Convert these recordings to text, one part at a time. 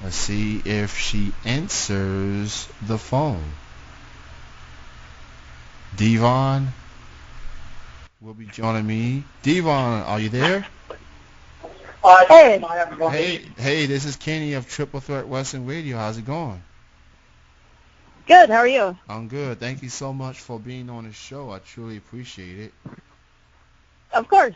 Let's see if she answers the phone. Devon will be joining me. Devon, are you there? Hey, Hey, this is Kenny of Triple Threat Wrestling Radio. How's it going? good. How are you? I'm good. Thank you so much for being on the show. I truly appreciate it. Of course.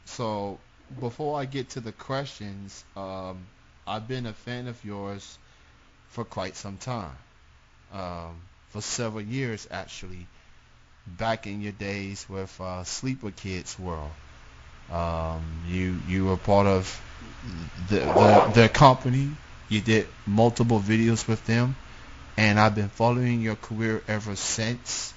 So before I get to the questions, I've been a fan of yours for quite some time. For several years, actually, back in your days with Sleeper Kids World. You were part of their company. You did multiple videos with them, and I've been following your career ever since.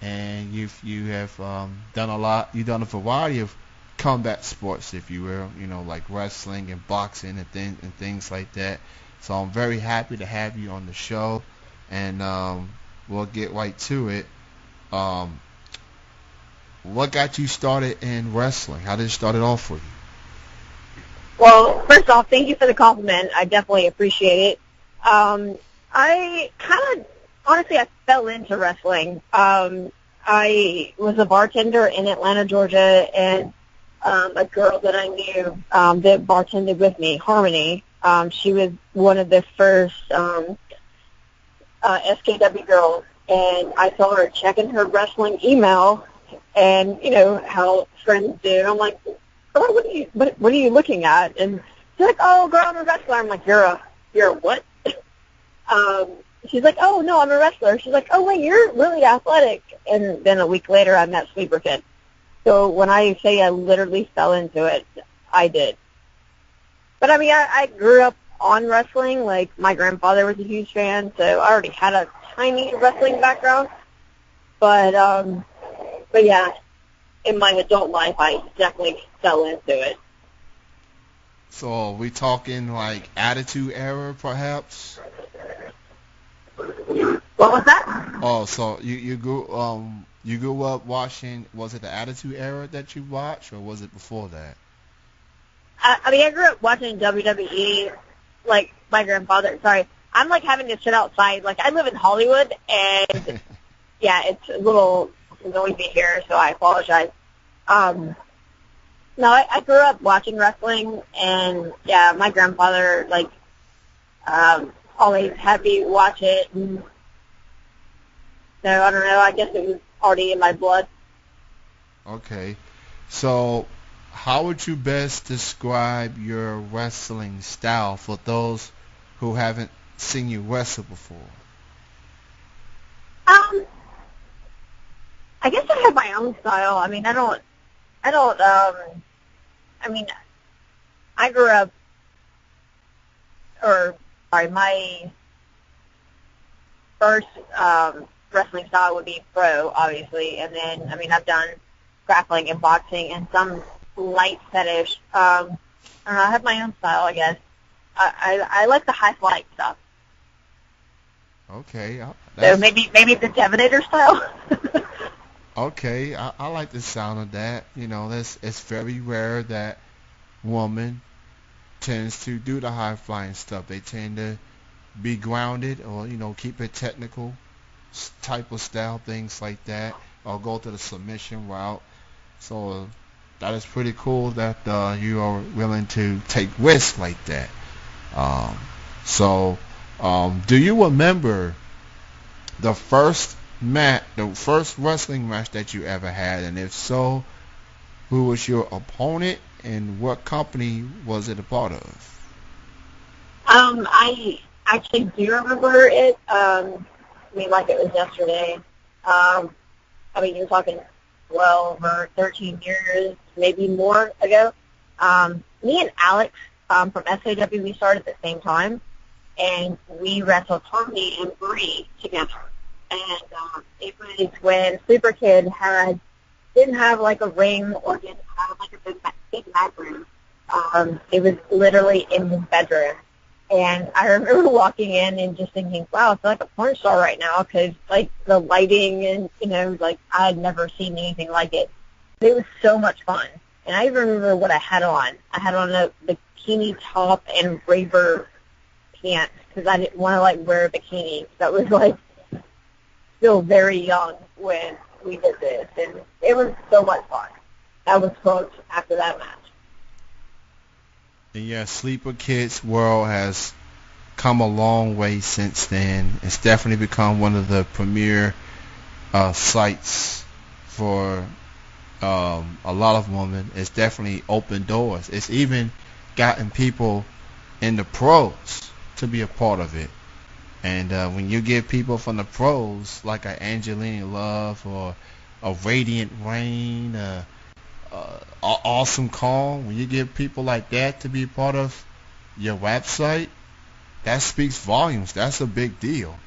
And you have done a lot. You've done a variety of combat sports, if you will, like wrestling and boxing and things like that. So I'm very happy to have you on the show, and we'll get right to it. Um, what got you started in wrestling? How did it start off for you? Well, first off, thank you for the compliment. I definitely appreciate it. I kind of, honestly, I fell into wrestling. I was a bartender in Atlanta, Georgia, and a girl that I knew that bartended with me, Harmony, she was one of the first SKW girls, and I saw her checking her wrestling email, and you know how friends do. I'm like, "Girl, what are you looking at?" And she's like, "Oh, girl, I'm a wrestler." I'm like, "You're a what?" She's like, "Oh no, I'm a wrestler." She's like, "Oh wait, you're really athletic." And then a week later, I met Sleeper Kid. So when I say I literally fell into it, I did. But I mean, I grew up on wrestling. Like my grandfather was a huge fan, so I already had a tiny wrestling background. But yeah, in my adult life, I definitely fell into it. So are we talking like Attitude Era, perhaps? What was that? Oh, so you grew up watching, was it the Attitude Era that you watched, or was it before that? I mean, I grew up watching WWE, like my grandfather. Sorry, I'm like having to sit outside. Like I live in Hollywood, and yeah, it's a little noisy here, so I apologize. No, I grew up watching wrestling, and yeah, my grandfather like always had me watch it. And so I don't know. I guess it was already in my blood. Okay. So how would you best describe your wrestling style for those who haven't seen you wrestle before? I guess I have my own style. I mean, I mean, I grew up, my first wrestling style would be pro, obviously, and then, I mean, I've done grappling and boxing and some light fetish. I don't know, I have my own style, I guess. I like the high flight stuff. Okay. So maybe the Devonator style. Okay, I like the sound of that. It's very rare that woman tends to do the high flying stuff. They tend to be grounded, or keep it technical type of style, things like that, or go to the submission route. So that is pretty cool that you are willing to take risks like that. Um, so, do you remember the first wrestling match that you ever had, and if so, who was your opponent and what company was it a part of? I actually do remember it. I mean, like it was yesterday. I mean, you're talking 12 or 13 years, maybe more ago. Me and Alex from SAW, we started at the same time, and we wrestled Harmony and Bree together. And it was when Sleeper Kid didn't have like a ring or didn't have like a big mat room. It was literally in his bedroom. And I remember walking in and just thinking, wow, I feel like a porn star right now, because like the lighting and, like I had never seen anything like it. It was so much fun. And I remember what I had on. I had on a bikini top and raver can't because I didn't want to like wear a bikini. That was like still very young when we did this, and it was so much fun. I was hooked after that match. And yeah, Sleeper Kids World has come a long way since then. It's definitely become one of the premier sites for a lot of women. It's definitely opened doors. It's even gotten people in the pros to be a part of it. And when you get people from the pros, like a Angelina Love or a Radiant Rain, Awesome Calm, when you get people like that to be part of your website, that speaks volumes. That's a big deal.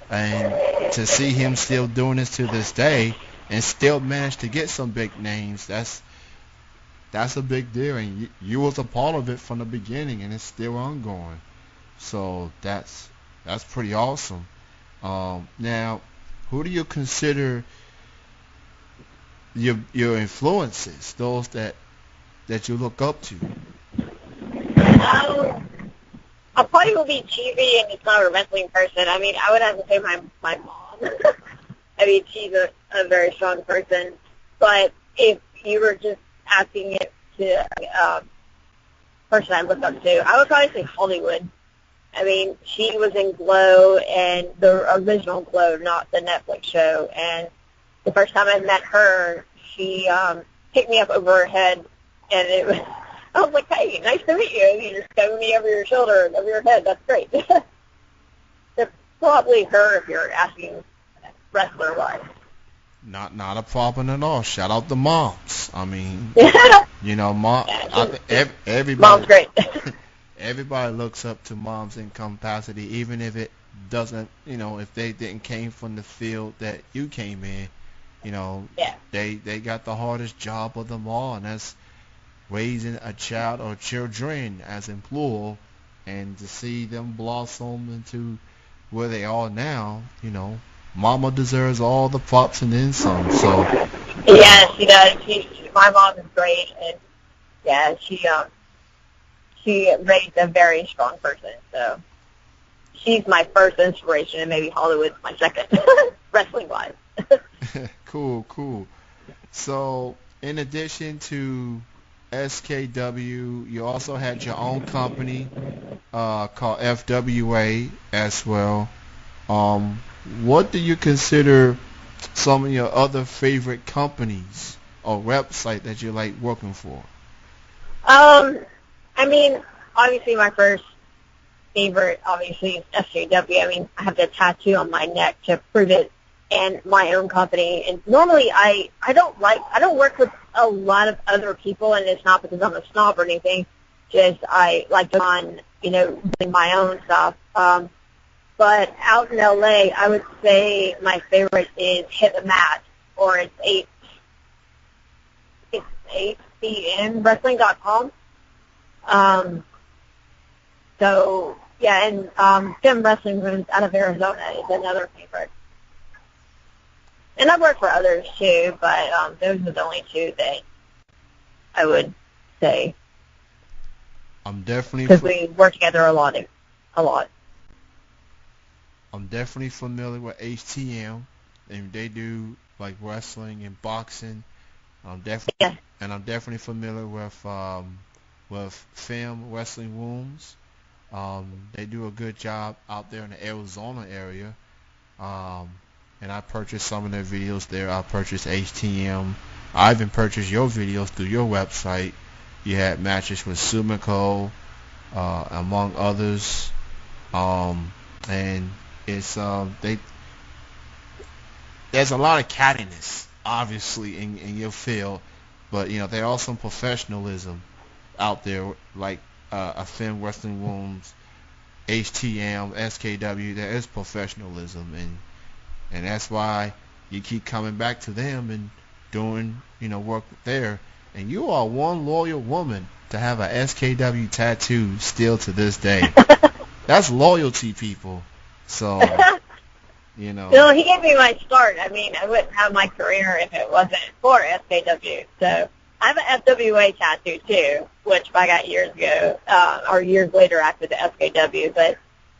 And to see him still doing this to this day and still manage to get some big names, that's a big deal. And you was a part of it from the beginning, and it's still ongoing. So that's pretty awesome. Now, who do you consider your influences, those that you look up to? I probably will be cheesy and it's not a wrestling person. I mean, I would have to say my mom. I mean, she's a very strong person. But if you were just asking it to person I look up to, I would probably say Hollywood. I mean, she was in Glow, and the original Glow, not the Netflix show. And the first time I met her, she picked me up over her head, and it was, I was like, hey, nice to meet you. And you just cover me over your shoulder and over your head. That's great. That's probably her if you're asking wrestler-wise. Not a problem at all. Shout out the moms. I mean, everybody. Mom's great. Everybody looks up to moms in capacity, even if it doesn't, if they didn't came from the field that you came in, Yeah. they got the hardest job of them all, and that's raising a child or children as in plural, and to see them blossom into where they are now, mama deserves all the props and then some. So yeah, she does. My mom is great, and yeah, she raised a very strong person. So she's my first inspiration, and maybe Hollywood's my second, wrestling-wise. Cool. So in addition to SKW, you also had your own company called FWA as well. What do you consider some of your other favorite companies or website that you like working for? I mean, obviously my first favorite, obviously, is SJW. I mean, I have the tattoo on my neck to prove it, and my own company. And normally I don't work with a lot of other people, and it's not because I'm a snob or anything. Just I like on, doing my own stuff. But out in LA, I would say my favorite is Hit the Mat, or it's 8cnwrestling.com. So yeah, and Gym Wrestling Rooms out of Arizona is another favorite. And I've worked for others too, but those are the only two that I would say. I'm definitely because we work together a lot. I'm definitely familiar with HTM, and they do like wrestling and boxing. I'm definitely familiar with Film Wrestling Rooms. They do a good job out there in the Arizona area. And I purchased some of their videos there. I purchased HTM. I even purchased your videos through your website. You had matches with Sumiko, among others. And it's there's a lot of cattiness, obviously, in your field, but there are some professionalism out there, like a Film Wrestling Rooms, HTM, SKW. There is professionalism, and that's why you keep coming back to them and doing work there. And you are one loyal woman to have a SKW tattoo still to this day. That's loyalty, people. So Well, he gave me my start. I mean, I wouldn't have my career if it wasn't for SKW. So I have an FWA tattoo too, which I got years ago, or years later after the SKW. But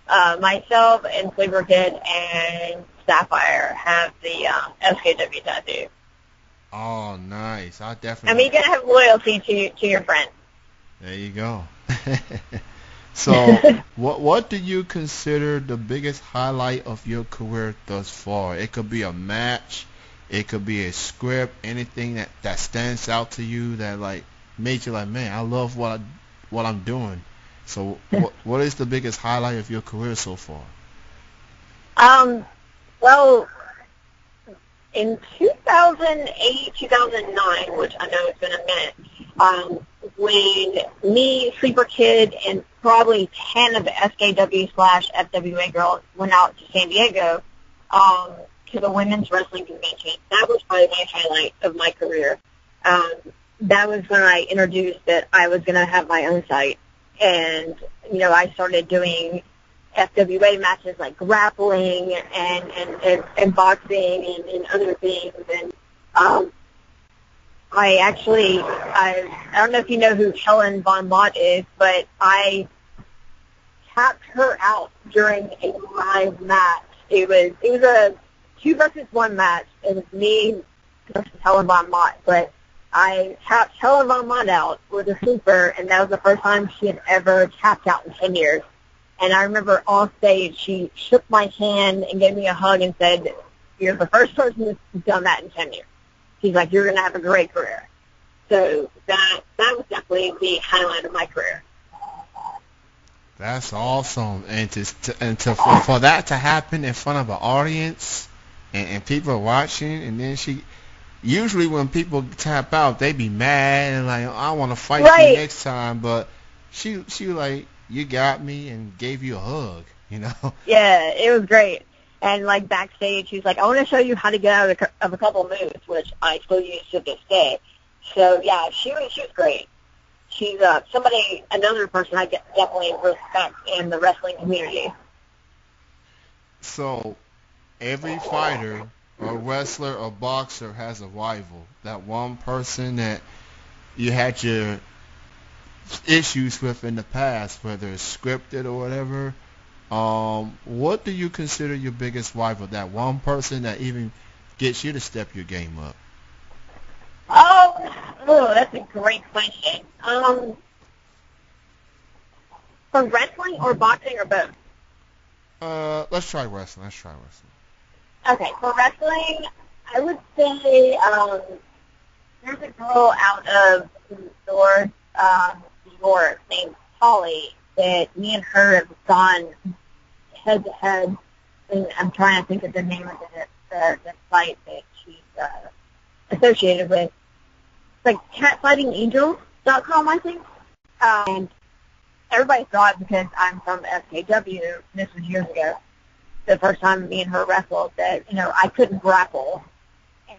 myself and Sleeper Kid and Sapphire have the SKW tattoo. Oh, nice. I I mean, definitely. you gotta have loyalty to your friends. There you go. So, what do you consider the biggest highlight of your career thus far? It could be a match, it could be a script, anything that stands out to you that like made you like, man, I love what I'm doing. So, what is the biggest highlight of your career so far? um, well, in 2008, 2009, which I know it's been a minute, when me, Sleeper Kid, and probably 10 of the SKW/FWA girls went out to San Diego to the women's wrestling convention, that was probably my highlight of my career. Um, that was when I introduced that I was going to have my own site. And, I started doing FWA matches like grappling and boxing and other things. And I don't know if you know who Helen Von Mott is, but I tapped her out during a live match. It was a 2-versus-1 match. It was me versus Helen Von Mott, but I tapped Helen Von Mott out with a super, and that was the first time she had ever tapped out in 10 years. And I remember on stage, she shook my hand and gave me a hug and said, "You're the first person that's done that in 10 years." She's like, "You're going to have a great career." So that was definitely the highlight of my career. That's awesome, and for that to happen in front of an audience and people watching, and then she. Usually when people tap out, they be mad and like, I want to fight you Right. next time. But she like, you got me and gave you a hug, you know. Yeah, it was great. And like backstage, she's like, "I want to show you how to get out of a couple of moves," which I still use to this day. So yeah, she was great. She's another person I definitely respect in the wrestling community. So every fighter or wrestler or boxer has a rival. That one person that you had your issues with in the past, whether it's scripted or whatever. What do you consider your biggest rival? That one person that even gets you to step your game up? That's a great question. For wrestling or boxing or both? Let's try wrestling. Okay, for wrestling, I would say there's a girl out of North New York named Holly that me and her have gone head to head. And I'm trying to think of the name of the site that she's associated with. It's like catfightingangels.com, I think. And everybody thought because I'm from SKW, this was years ago, the first time me and her wrestled, that, I couldn't grapple,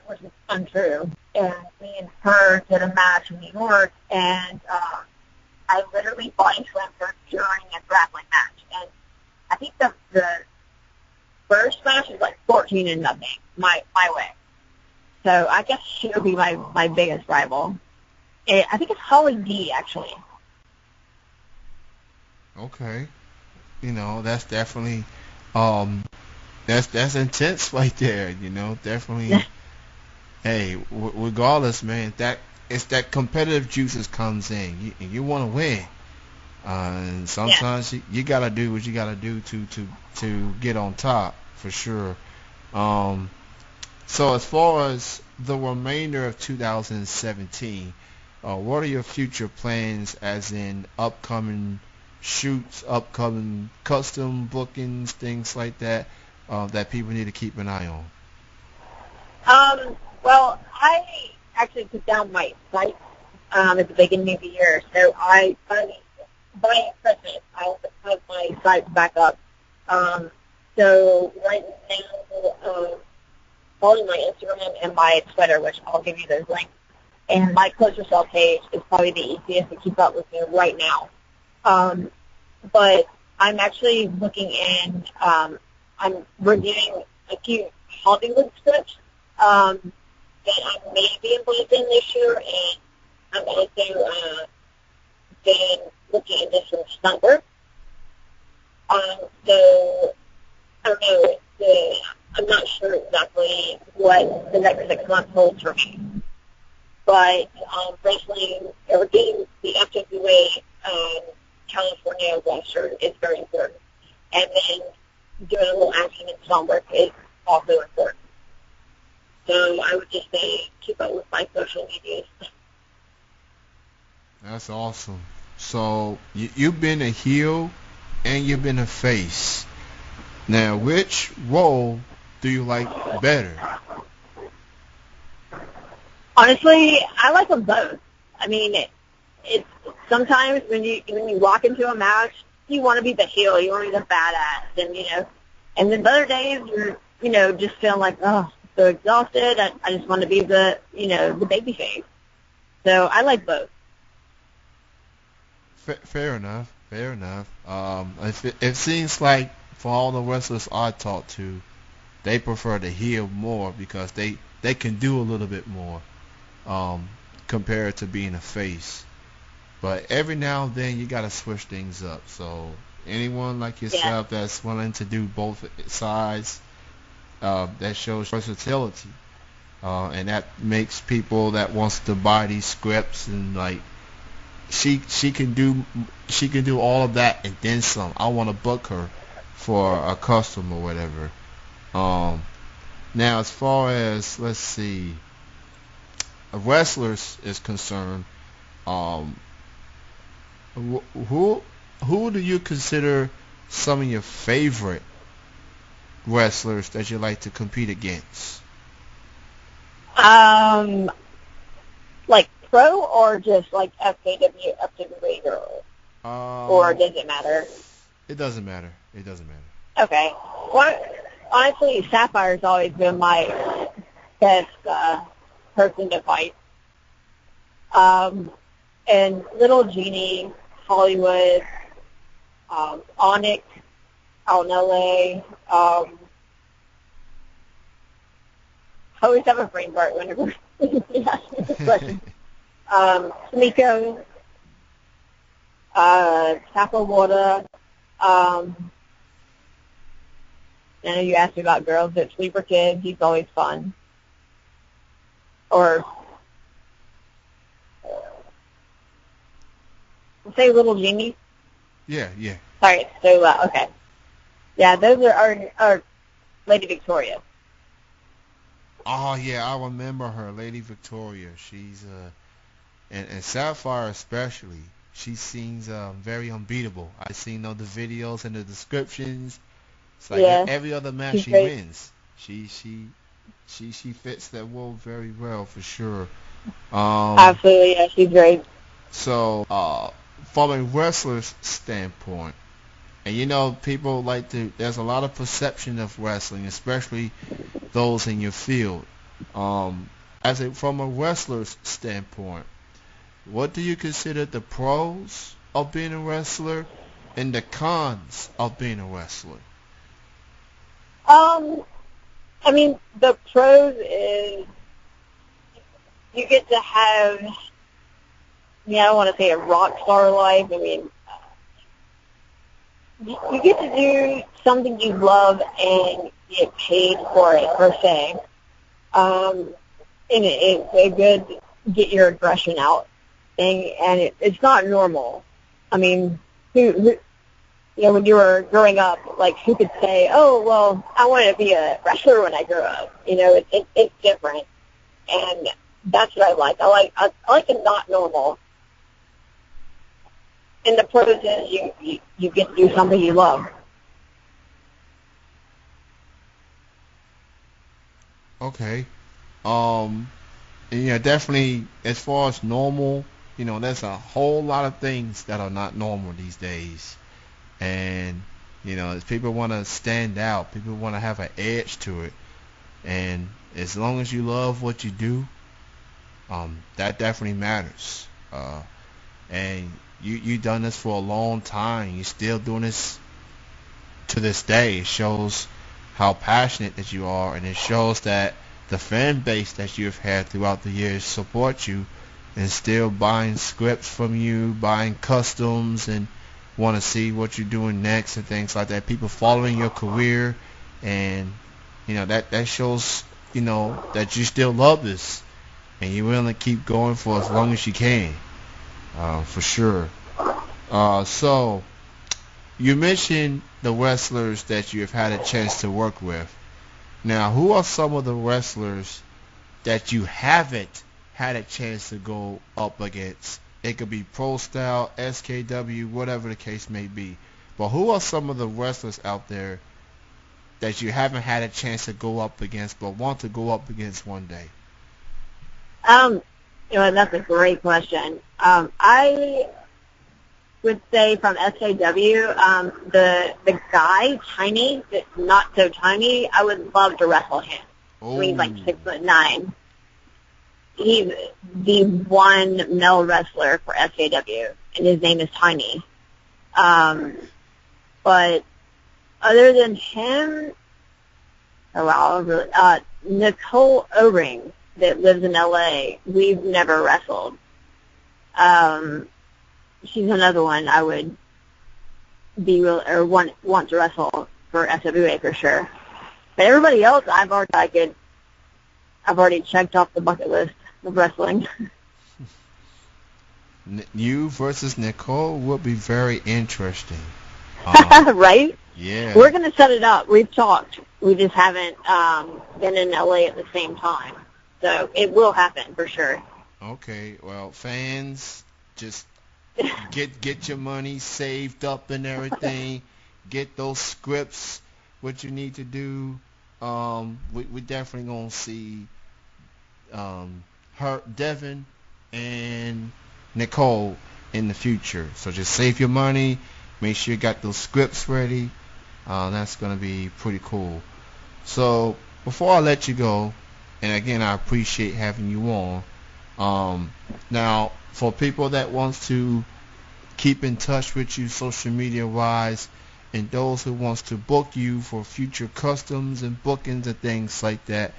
which was untrue. And me and her did a match in New York, and I literally body slammed her during a grappling match. And I think the first match was like 14-0, my way. So I guess she would be my biggest rival. I think it's Holly D, actually. Okay. That's definitely that's intense right there. Definitely. Hey, regardless, man, that it's that competitive juices comes in. You want to win, and sometimes you gotta do what you gotta do to get on top for sure. So as far as the remainder of 2017, what are your future plans? As in upcoming shoots, upcoming custom bookings, things like that, that people need to keep an eye on? Well, I actually took down my site at the beginning of the year, so by Christmas, I'll have my site back up. So right now, following my Instagram and my Twitter, which I'll give you those links, and my Close Yourself page is probably the easiest to keep up with me right now. But I'm actually looking in, I'm reviewing a few Hollywood scripts that I may be involved in this year, and I'm also been looking into some stunt work. So I don't know. I'm not sure exactly what the next 6 months holds for me. But wrestling or getting the FWA California roster is very important. And then doing a little action and film work is also important. So I would just say keep up with my social medias. That's awesome. So you've been a heel and you've been a face. Now, which role do you like better? Honestly, I like them both. I mean, it's sometimes when you walk into a match, you want to be the heel, you want to be the badass, and then the other days you're just feeling like, oh, so exhausted. I just want to be the baby face. So I like both. Fair enough. Fair enough. It seems like for all the wrestlers I talk to, they prefer the heel more because they can do a little bit more compared to being a face. But every now and then you gotta switch things up. So anyone like yourself that's willing to do both sides, that shows versatility, and that makes people that wants to buy these scripts and like she can do all of that and then some. I want to book her for a custom or whatever. Now as far as let's see, wrestlers is concerned, who do you consider some of your favorite wrestlers that you like to compete against? Like pro or just like FKW, FWA girl? Or does it matter? It doesn't matter. It doesn't matter. Okay. Well, honestly, Sapphire's always been my best person to fight. And Little Genie, Hollywood, Onyx, out in LA. I always have a brain fart whenever you ask me this question. Sneeko, Taco Water. I know you asked me about girls, but Sleeper Kid, he's always fun. Or say Little Genie. Yeah. Sorry, it's so loud. Okay. Yeah, those are our Lady Victoria. Oh yeah, I remember her, Lady Victoria. She's and Sapphire especially. She seems very unbeatable. I've seen all the videos and the descriptions. It's like every other match she wins. She fits that role very well for sure. Absolutely, yeah, she's great. So, from a wrestler's standpoint, and people like to. There's a lot of perception of wrestling, especially those in your field. From a wrestler's standpoint, what do you consider the pros of being a wrestler and the cons of being a wrestler? I mean, the pros is you get to have, I don't want to say a rock star life. I mean, you get to do something you love and get paid for it, per se. And it's a good get your aggression out thing, and it's not normal. I mean, when you were growing up, like, who could say, oh, well, I wanted to be a wrestler when I grew up? It's different. And that's what I like. I like it not normal. And the pros is you get to do something you love. Okay. Definitely, as far as normal, there's a whole lot of things that are not normal these days. And, people want to stand out. People want to have an edge to it. And as long as you love what you do, that definitely matters. And you done this for a long time. You're still doing this to this day. It shows how passionate that you are, and it shows that the fan base that you've had throughout the years support you and still buying scripts from you, buying customs and want to see what you're doing next and things like that. People following your career, and that shows that you still love this and you're willing to keep going for as long as you can, for sure. So you mentioned the wrestlers that you have had a chance to work with. Now, who are some of the wrestlers that you haven't had a chance to go up against? It could be Pro Style, SKW, whatever the case may be. But who are some of the wrestlers out there that you haven't had a chance to go up against but want to go up against one day? That's a great question. I would say from SKW, the guy, Tiny, that's not so tiny, I would love to wrestle him. Oh. He's like 6'9". He's the one male wrestler for SKW, and his name is Tiny. But other than him, Nicole O-Ring that lives in LA, we've never wrestled. She's another one I would want to wrestle for SWA for sure. But everybody else, I've already checked off the bucket list of wrestling. You versus Nicole would be very interesting. Right? Yeah. We're going to set it up. We've talked. We just haven't been in LA at the same time. So it will happen for sure. Okay. Well, fans, just get your money saved up and everything. Get those scripts, what you need to do. We definitely going to see Devon and Nicole in the future. So just save your money. Make sure you got those scripts ready. That's going to be pretty cool. So before I let you go, and again, I appreciate having you on. Now, for people that wants to keep in touch with you social media wise, and those who wants to book you for future customs and bookings and things like that,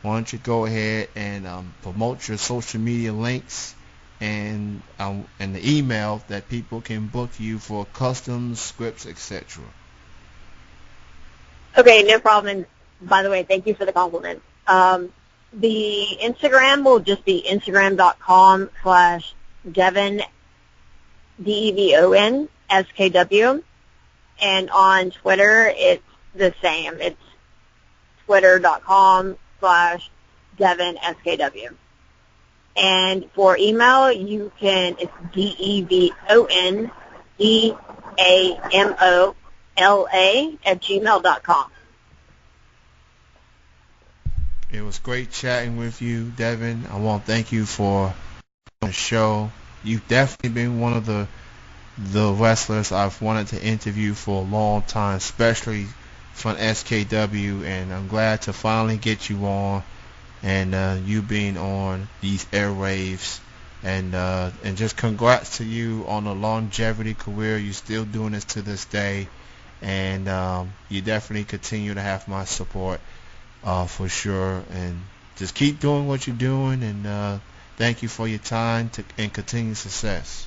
why don't you go ahead and promote your social media links and the email that people can book you for customs, scripts, etc. Okay, no problem. And by the way, thank you for the compliment. The Instagram will just be instagram.com/Devon, Devon, SKW. And on Twitter, it's the same. It's twitter.com/Devon, SKW. And for email, it's DevonDamola@gmail.com. It was great chatting with you, Devon. I want to thank you for the show. You've definitely been one of the wrestlers I've wanted to interview for a long time, especially from SKW, and I'm glad to finally get you on, and you being on these airwaves, and just congrats to you on a longevity career. You're still doing this to this day, and you definitely continue to have my support. For sure, and just keep doing what you're doing, and thank you for your time and continued success.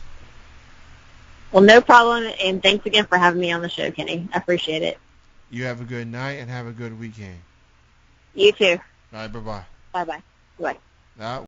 Well, no problem, and thanks again for having me on the show, Kenny. I appreciate it. You have a good night and have a good weekend. You too. All right, bye-bye. Bye-bye. Bye. That